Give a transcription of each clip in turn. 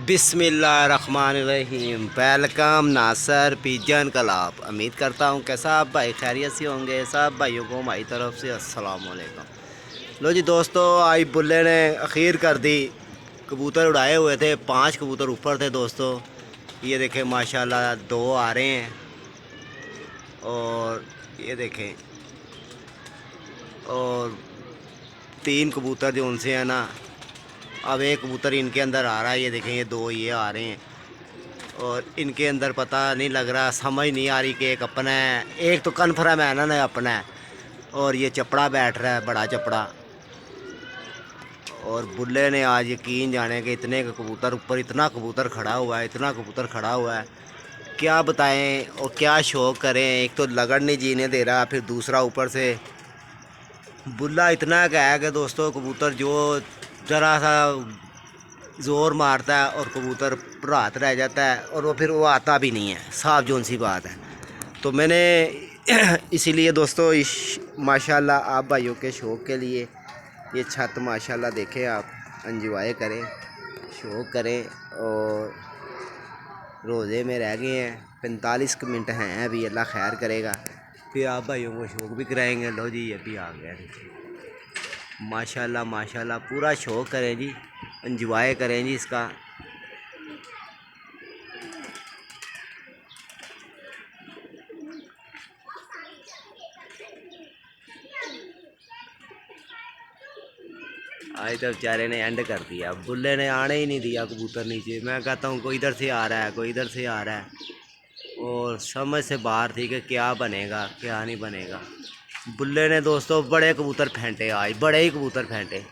बिस्मिल्लाहिर्रहमानिर्रहीम। वेलकम नासर pigeon club. उम्मीद करता हूँ कि सब भाई खैरियत से होंगे। सब भाइयों को हमारी तरफ से अस्सलाम वालेकुम। लो जी दोस्तों, आज बुल्ले ने अखीर कर दी। कबूतर उड़ाए हुए थे, 5 कबूतर ऊपर थे दोस्तों। ये देखें माशाल्लाह 2 आ रहे हैं और ये देखें, और 3 कबूतर जो उनसे है ना, अब एक कबूतर इनके अंदर आ रहा है। ये देखें, ये 2 ये आ रहे हैं और इनके अंदर पता नहीं लग रहा, समझ नहीं आ रही कि एक अपना है, एक तो कन्फर्म है ना अपना है, और ये चपड़ा बैठ रहा है, बड़ा चपड़ा। और बुल्ले ने आज यकीन जाने कि इतने कबूतर ऊपर, इतना कबूतर खड़ा हुआ है, इतना कबूतर खड़ा हुआ है, क्या बताएं और क्या शौक़ करें। एक तो लगन नहीं जीने दे रहा, फिर दूसरा ऊपर से बुल्ला इतना क्या है कि दोस्तों कबूतर जो ज़रा सा ज़ोर मारता है और कबूतर रात रह जाता है और वो आता भी नहीं है, साफ जोन सी बात है। तो मैंने इसीलिए दोस्तों इस माशाल्लाह आप भाइयों के शौक़ के लिए ये छत माशाल्लाह देखें, आप एंजॉय करें, शौक़ करें। और रोज़े में रह गए हैं 45 मिनट हैं अभी, अल्लाह खैर करेगा, फिर आप भाइयों को शौक़ भी कराएंगे। लो जी, ये भी आ गया माशाल्लाह माशाल्लाह। पूरा शौक़ करें जी, एंजॉय करें जी इसका। आज तो बेचारे ने एंड कर दिया, बुल्ले ने आने ही नहीं दिया कबूतर नीचे। मैं कहता हूँ कोई इधर से आ रहा है, कोई इधर से आ रहा है, और समझ से बाहर थी कि क्या बनेगा क्या नहीं बनेगा। बुल्ले ने दोस्तों बड़े कबूतर फेंटे, आज बड़े ही कबूतर फेंटे।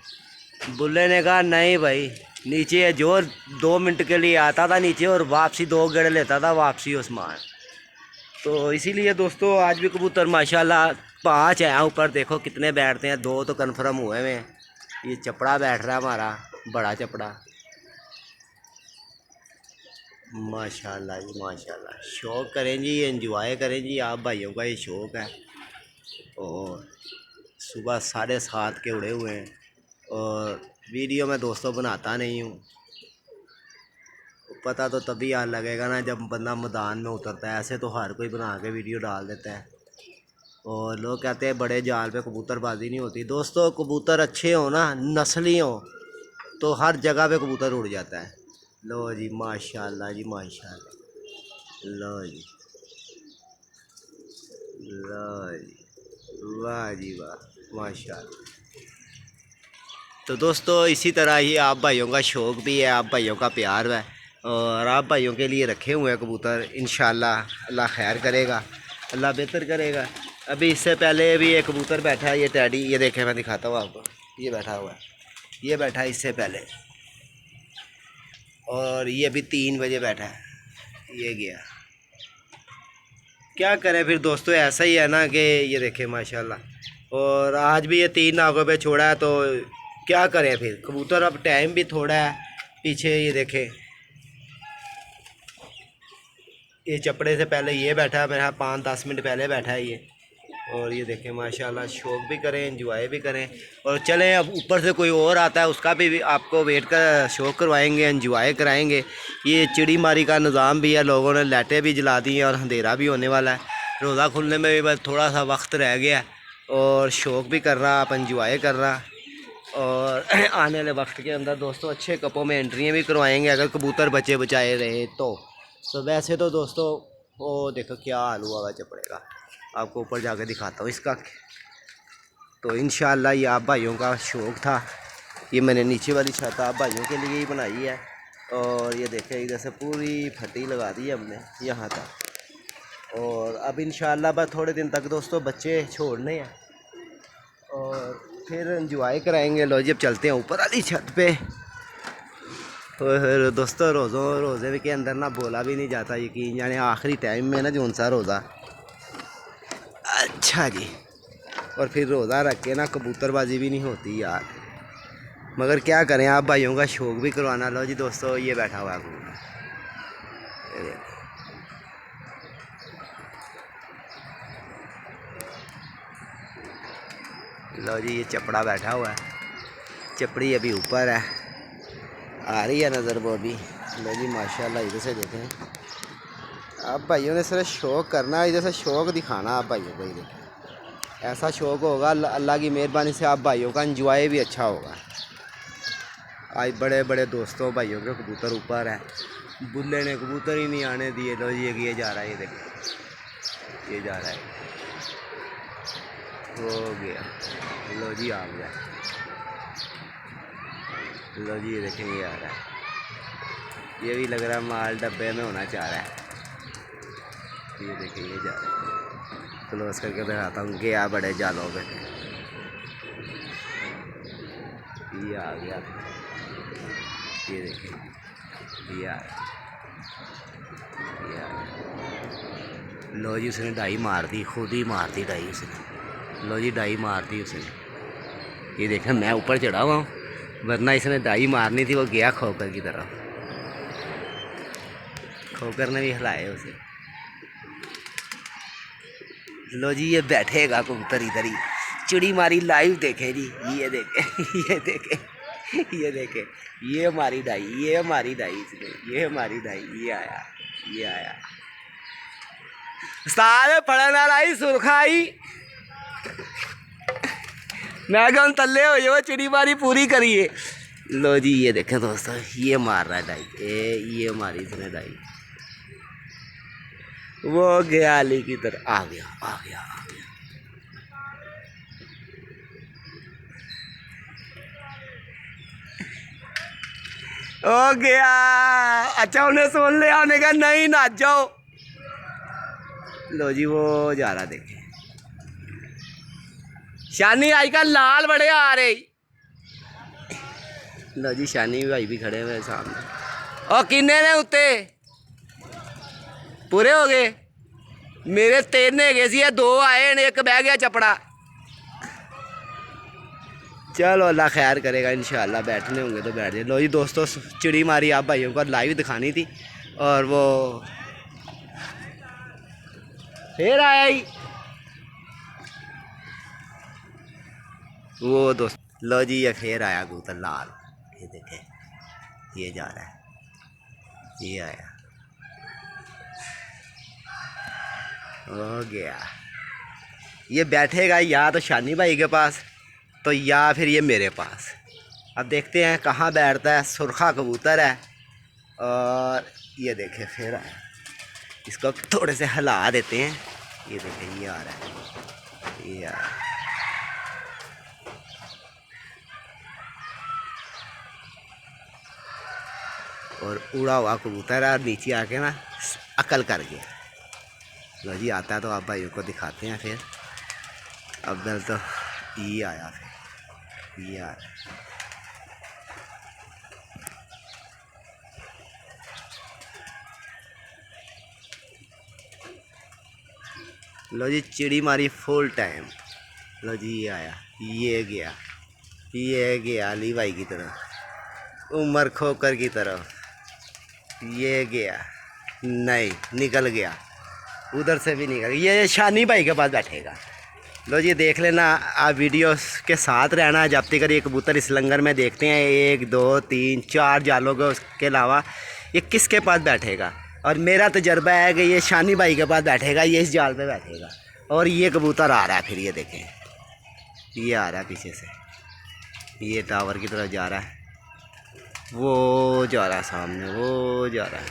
बुल्ले ने कहा नहीं भाई, नीचे जो 2 मिनट के लिए आता था नीचे और वापसी 2 गेड़े लेता था वापसी उस्मान। तो इसीलिए दोस्तों आज भी कबूतर माशाल्लाह 5 हैं ऊपर। देखो कितने बैठते हैं, 2 तो कन्फर्म हुए हैं। ये चपड़ा बैठ रहा है हमारा, बड़ा चपड़ा। माशाल्लाह जी माशाल्लाह। शौक़ करें जी, एंजॉय करें जी, आप भाइयों का ये शौक़ है। और सुबह 7:30 के उड़े हुए हैं और वीडियो मैं दोस्तों बनाता नहीं हूँ, पता तो तभी याद लगेगा ना जब बंदा मैदान में उतरता है। ऐसे तो हर कोई बना के वीडियो डाल देता है। और लोग कहते हैं बड़े जाल पे कबूतरबाजी नहीं होती। दोस्तों कबूतर अच्छे हो ना, नस्ली हो, तो हर जगह पे कबूतर उड़ जाता है। लो जी माशाल्लाह जी माशाल्लाह। लो जी, लो जी, वाह जी वाह माशाल्लाह। तो दोस्तों इसी तरह ही आप भाइयों का शौक़ भी है, आप भाइयों का प्यार है, और आप भाइयों के लिए रखे हुए हैं कबूतर। इंशाल्लाह अल्लाह खैर करेगा, अल्लाह बेहतर करेगा। अभी इससे पहले भी एक कबूतर बैठा है, ये टैडी, ये देखें मैं दिखाता हूँ आपको, ये बैठा हुआ है, ये बैठा है इससे पहले, और ये अभी 3 बजे बैठा है, ये गया। क्या करें फिर दोस्तों, ऐसा ही है ना कि ये देखें माशाल्लाह। और आज भी ये 3 नागों पे छोड़ा है, तो क्या करें फिर कबूतर, अब टाइम भी थोड़ा है पीछे। ये देखें, ये चपड़े से पहले ये बैठा है मेरा, 5-10 मिनट पहले बैठा है ये। और ये देखें माशाल्लाह, शौक़ भी करें, एंजॉय भी करें। और चलें अब ऊपर से कोई और आता है, उसका भी आपको वेट का शौक़ करवाएंगे, एंजॉय कराएंगे। ये चिड़ी मारी का निज़ाम भी है, लोगों ने लाइटें भी जला दी हैं और अंधेरा भी होने वाला है। रोज़ा खुलने में भी बस थोड़ा सा वक्त रह गया, और शौक़ भी कर रहा, आप एंजॉय कर रहा। और आने वाले वक्त के अंदर दोस्तों अच्छे कपों में एंट्रियाँ भी करवाएंगे, अगर कबूतर बचे बचाए रहे तो वैसे तो दोस्तों वो देखो क्या हाल हुआ हुआ चपड़े का, आपको ऊपर जाके दिखाता हूँ इसका। तो इंशाल्लाह ये आप भाइयों का शौक़ था, ये मैंने नीचे वाली छत आप भाइयों के लिए ही बनाई है। और ये देखें इधर से पूरी फटी लगा दी है हमने यहाँ तक। और अब इंशाल्लाह बस थोड़े दिन तक दोस्तों बच्चे छोड़ने हैं और फिर एंजॉय कराएंगे। लो जी अब चलते हैं ऊपर वाली छत पे। तो दोस्तों रोज़े के अंदर ना बोला भी नहीं जाता, यकीन जाने आखिरी टाइम में ना जो सा रोज़ा, अच्छा जी। और फिर रोज़ा रख के ना कबूतरबाजी भी नहीं होती यार, मगर क्या करें, आप भाइयों का शौक़ भी करवाना। लो जी दोस्तों ये बैठा हुआ है कबूतर, लो जी ये चपड़ा बैठा हुआ है, चपड़ी अभी ऊपर है। आ रही है नज़र वो भी। लो जी माशाल्लाह, इधर से देखें आप भाइयों ने सिर्फ शौक़ करना है, इधर से शौक़ दिखाना आप भाइयों को। ही देखें ऐसा शौक़ होगा अल्लाह की मेहरबानी से आप भाइयों का इंजॉय भी अच्छा होगा। आज बड़े बड़े दोस्तों भाइयों के कबूतर ऊपर है, बुल्ले ने कबूतर ही नहीं आने दिए। लो जी ये जा रहा है, ये देखें ये जा रहा है, हो गया। लो जी आ गया। लो जी ये देखें ये आ रहा है, ये भी लग रहा है माल डब्बे में होना चाह रहा है। ये देखिए ये जा रहा है, क्लोज करके दिखाता हूँ। गया बड़े जालों पे, ये आ गया। ये देखिए ये आ रहा है, ये आ रहा है। लो जी उसने डाई मार दी, खुद ही मार दी डाई उसने। लो जी डाई मार दी उसने। ये देखें मैं ऊपर चढ़ा हुआ हूँ, वरना इसने डाई मारनी थी। वो गया खोकर की तरफ, खोकर ने भी हिलाए उसे। लो जी ये बैठेगा कबूतर इधर ही। चिड़ी मारी लाइव देखे जी, ये देखे ये देखे ये देखे, ये हमारी डाई, ये हमारी डाई इसने, ये हमारी डाई। ये आया, ये आया। सारे पढ़ने आई सुरखाई, मैं क्या तल्ले हो ये चिड़ी मारी पूरी करिए। लो जी ये देखें दोस्तों, ये मार रहा है डाई, ये मारी इसने डाई। वो गया अली की तरफ, आ गया आ गया आ गया। ओ गया। अच्छा उन्हें सुन लिया, उन्हें कहा नहीं नाच जाओ। लो जी वो जा रहा, देखे शानी आई का लाल बड़े आ रहे। लो जी शानी भाई भी खड़े हुए सामने। और किन्ने ने उत्ते पूरे हो गए मेरे? 3 है सी, 2 आए ने, 1 बह गया चपड़ा। चलो अल्लाह खैर करेगा इंशाल्लाह, बैठने होंगे तो बैठ जाए। लो जी दोस्तों चिड़ी मारी आप भाइयों को लाइव दिखानी थी, और वो फिर आया ही वो दोस्त। लो जी ये फिर आया कबूतर लाल, ये देखे ये जा रहा है, ये आया, हो गया। ये बैठेगा या तो शानी भाई के पास, तो या फिर ये मेरे पास। अब देखते हैं कहाँ बैठता है। सुरखा कबूतर है, और ये देखे फिर आया। इसको थोड़े से हिला देते हैं। ये देखे ये आ रहा है, ये आ रहा है। और उड़ा हुआ कबूतर है, और नीचे आके ना अकल कर गया। लो जी आता है तो आप भाइयों को दिखाते हैं। फिर अब दल तो ये आया, फिर ये आ रहा है। लो जी चिड़ी मारी फुल टाइम। लो जी ये आया, ये गया, ये गया अली भाई की तरफ, उमर खोकर की तरफ। ये गया, नहीं निकल गया, उधर से भी निकल गया। ये शानी भाई के पास बैठेगा। लो जी देख लेना, आप वीडियो के साथ रहना। जब तक ये कबूतर इस लंगर में देखते हैं 1 2 3 4 जालों के, उसके अलावा ये किसके पास बैठेगा। और मेरा तजर्बा है कि ये शानी भाई के पास बैठेगा, ये इस जाल पे बैठेगा। और ये कबूतर आ रहा है, फिर ये देखें ये आ रहा है पीछे से, ये टावर की तरफ जा रहा है। वो जा रहा है सामने, वो जा रहा है,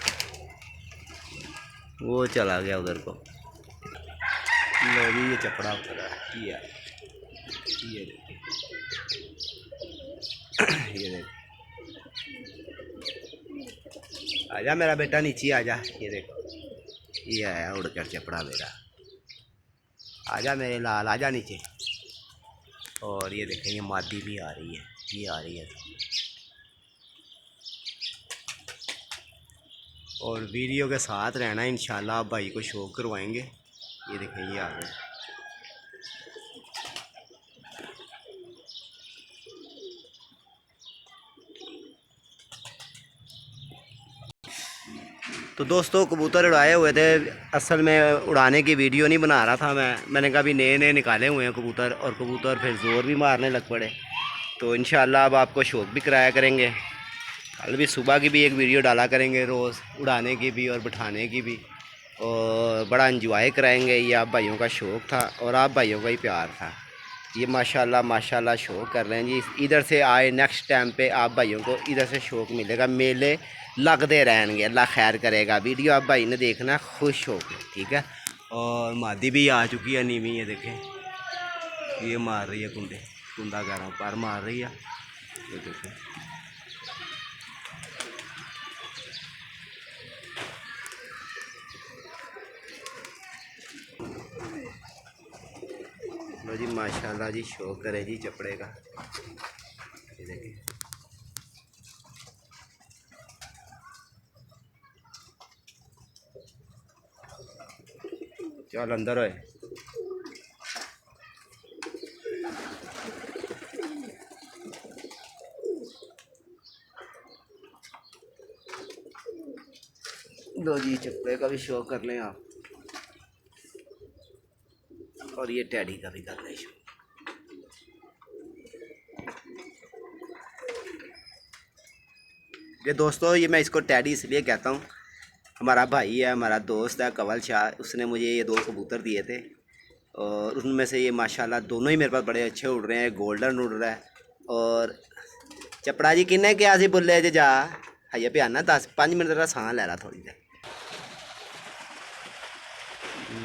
वो चला गया उधर को। लो जी ये चपड़ा उतर रहा है, ये देखिए ये देख, आजा मेरा बेटा नीचे आजा। ये देखो ये आया उड़कर चपड़ा मेरा, आजा मेरे लाल आजा नीचे। और ये देखें ये मादी भी आ रही है, ये आ रही है। और वीडियो के साथ रहना, इंशाल्लाह आप भाई को शो करवाएंगे। ये देखें ये आ गए। तो दोस्तों कबूतर उड़ाए हुए थे, असल में उड़ाने की वीडियो नहीं बना रहा था मैंने कहा भी नए नए निकाले हुए हैं कबूतर, और कबूतर फिर ज़ोर भी मारने लग पड़े। तो इंशाल्लाह अब आपको शौक़ भी कराया करेंगे। कल भी सुबह की भी एक वीडियो डाला करेंगे, रोज़ उड़ाने की भी और बिठाने की भी, और बड़ा इंजॉय कराएंगे। ये आप भाइयों का शौक़ था और आप भाइयों का ही प्यार था। ये माशाल्लाह माशाल्लाह शौक़ कर रहे हैं जी। इधर से आए नेक्स्ट टाइम पे आप भाइयों को इधर से शौक़ मिलेगा, मेले लगते रहेंगे, अल्लाह खैर करेगा। वीडियो आप भाई ने देखना, खुश हो के, ठीक है। और मादी भी आ चुकी है नीवी, ये देखें, ये मार रही है कुंडे, कुंडा कह रहा हूँ, पर मार रही है, ये देखें। लो जी माशाल्लाह जी, शौक़ करे जी चपड़े का, ये देखिए। चल अंदर होए। लो जी चपड़े का भी शौक़ कर लें आप, और ये टैडी का भी कर लें शौक़। ये दोस्तों, ये मैं इसको टैडी इसलिए कहता हूँ, हमारा भाई है, हमारा दोस्त है कवल शाह, उसने मुझे ये 2 कबूतर दिए थे, और उनमें से ये माशाल्लाह दोनों ही मेरे पास बड़े अच्छे उड़ रहे हैं। गोल्डन उड़ रहा है, और चपड़ा जी किन्ने क्या सी बुले जे जा हाइया पे आना 10-5 मिनट तेरा सांस ले रहा थोड़ी देर।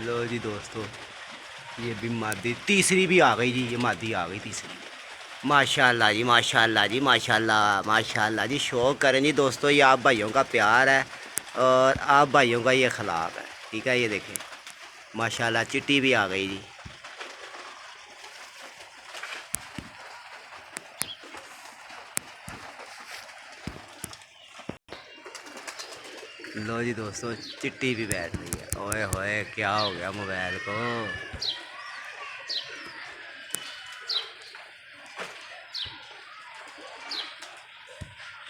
लो जी दोस्तों, ये भी मादी तीसरी भी आ गई जी, ये मादी आ गई तीसरी। माशाल्लाह जी माशाल्लाह जी माशाल्लाह माशाल्लाह जी, शौक़ करें जी दोस्तों, ये आप भाइयों का प्यार है और आप भाइयों का ये अखलाक है, ठीक है। ये देखें माशाल्लाह, चिट्टी भी आ गई जी। लो जी दोस्तों, चिट्टी भी बैठ रही है। ओए होए, क्या हो गया मोबाइल को।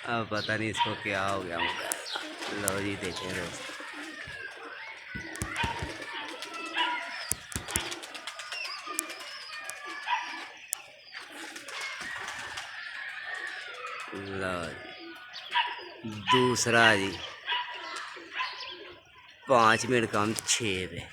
अब पता नहीं इसको क्या हो गया मोबाइल। लो जी देखें दोस्तों, लो जी दूसरा जी, 5 मिनट कम 6 पे।